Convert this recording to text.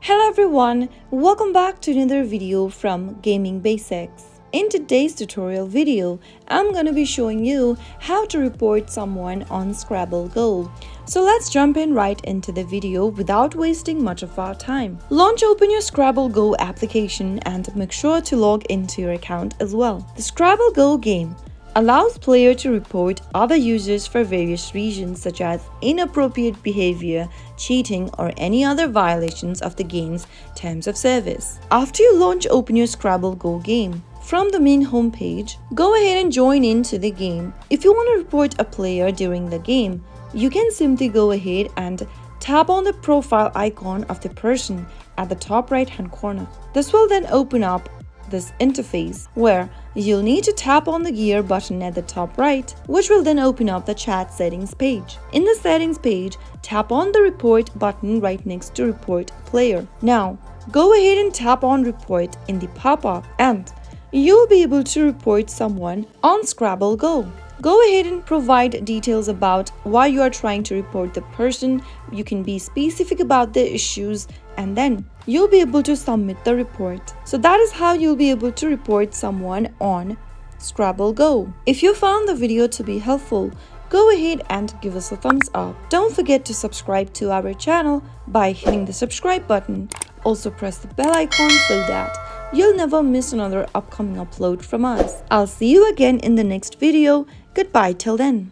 Hello everyone, welcome back to another video from Gaming Basics. In today's tutorial video, I'm going to be showing you how to report someone on Scrabble Go. So let's jump in right into the video without wasting much of our time. Open your Scrabble Go application and make sure to log into your account as well. The Scrabble Go game allows players to report other users for various reasons such as inappropriate behavior, cheating, or any other violations of the game's terms of service. After you open your Scrabble Go game, from the main homepage, go ahead and join into the game. If you want to report a player during the game, you can simply go ahead and tap on the profile icon of the person at the top right hand corner. This will then open up this interface where you'll need to tap on the gear button at the top right, which will then open up the chat settings page. In the settings page, tap on the report button right next to report player. Now, go ahead and tap on report in the pop-up and you'll be able to report someone on Scrabble Go. Go ahead and provide details about why you are trying to report the person. You can be specific about the issues and then you'll be able to submit the report. So that is how you'll be able to report someone on Scrabble Go. If you found the video to be helpful, go ahead and give us a thumbs up. Don't forget to subscribe to our channel by hitting the subscribe button. Also press the bell icon so that you'll never miss another upcoming upload from us. I'll see you again in the next video. Goodbye till then.